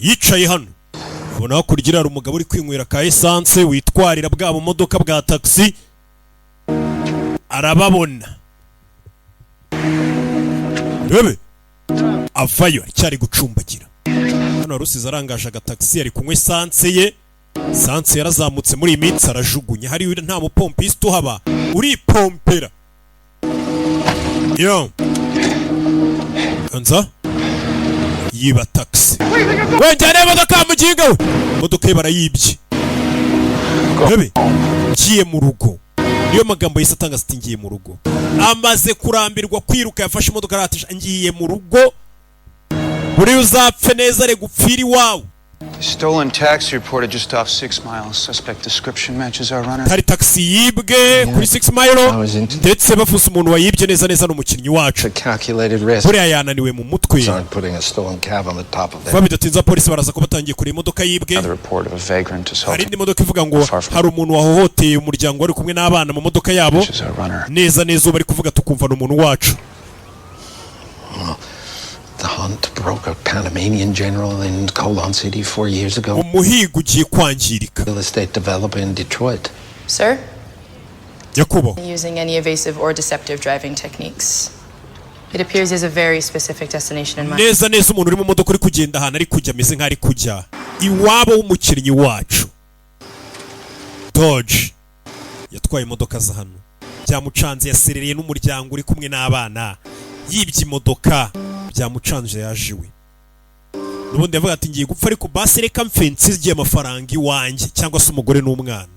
yicaye hano ubona hakurya hari umugabo uri kwinywera ka essence witwarira bwa mu modoka bwa taxi arababona rebe avayo cyari gucumbagira hano rusize arangaje agataxi ari kunywa essence ye essence yarazamutse muri iminsi arajugunya hari nta mupompiste uhaba uri pompera yo kanza yiba taxi wenjane modoka muginga we modoka ye barayibye rebe ngiye mu rugo niyo magambo yise atanga ati ngiye mu rugo amaze kurambirwa kwiruka yafashe imodoka aratisha ngiye mu rugo buri uzapfe neza re gupfira iwawe. Stolen taxi reported just off 6 miles. Suspect description matches our runner. Kari taxi yibwe kuri 6 mile ndetse bafusa umuntu wayibye neza neza n'umukinnyi wacu. Buri ayananiwe mu mutwe. Babidatinza polisi baraza ko batangiye kuri imodoka yibwe. Hari indi modoka ivuga ngo hari umuntu wahohoteye umuryango wari kumwe n'abana mu modoka yabo. Neza neza bari kuvuga tukumva n'umuntu wacu. The hunt broke a Panamanian general in Colon City 4 years ago. Umuhigo ugiye kwangirika. Real estate developer in Detroit. Sir? Yakubo. Using any evasive or deceptive driving techniques. It appears there's a very specific destination in mind. Neza neza umuntu uri mu modoka uri kugenda ahantu ari kujya ameze nk'ari kujya iwabo w'umukinnyi wacu. Dodge yatwaye imodoka za hano. Byamucanze yaserereye n'umuryango uri kumwe n'abana. Yibye imodoka. Byamucanje yajiwe nubundi yavuga ati ngiye gupfa ariko basi reka mfensi zigiye amafaranga iwanjye cyangwa se umugore n'umwana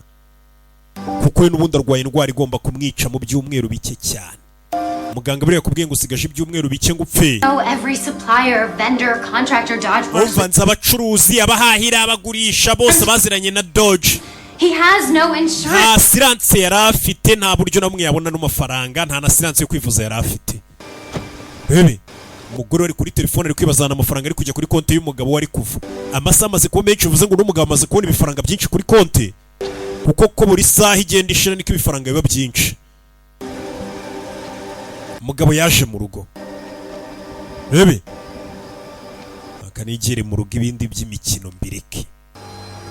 kuko we nubundi arwaye indwara igomba kumwica mu byumweru bike cyane muganga buriya kubwiye ngo usigaje ibyumweru bike ngo upfe umva abacuruzi abahahira abagurisha bose baziranye na Dodge nta siranse yari afite nta buryo namwe yabona n'amafaranga nta na siranse yo kwivuza yari afite bebe umugore wari kuri telefone ari kwibazana amafaranga ari kujya kuri konti y'umugabo wari kuva amasaha amaze kuba menshi uvuze ngo n'umugabo amaze kubona ibifaranga byinshi kuri konti kuko ko buri saha igenda ishira niko ibifaranga biba byinshi umugabo yaje mu rugo bebe akanigere mu rugo ibindi by'imikino mbireke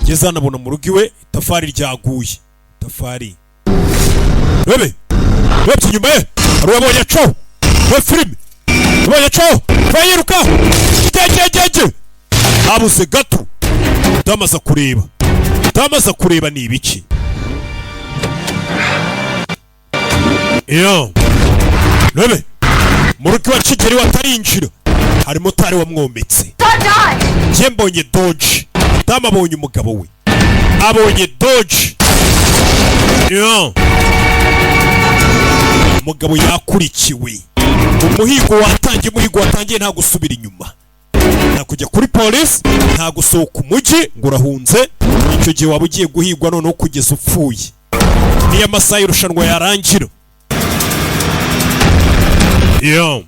ngeze anabona mu rugo iwe itafari ryaguye itafari bebe webye inyuma ye arabonye aco we filime Boya cho, fayiruka. Jejejeje. Abuze gato. Damaza kureba ni ibiki. Yo. Nebe. Muruki wa Kigeri watarinjira. Hari motari wamwometse. Je mbonye Dodge. Dama abonye umugabo we. Abonye Dodge. Yo. Umugabo yakurikiwe. Umuhigo watangiye nta gusubira inyuma nta kujya kuri police nta gusohoka umujyi ngo urahunze icyo gihe waba ugiye guhigwa none kugeza upfuye niyo amasaha y'irushanwa yarangira yo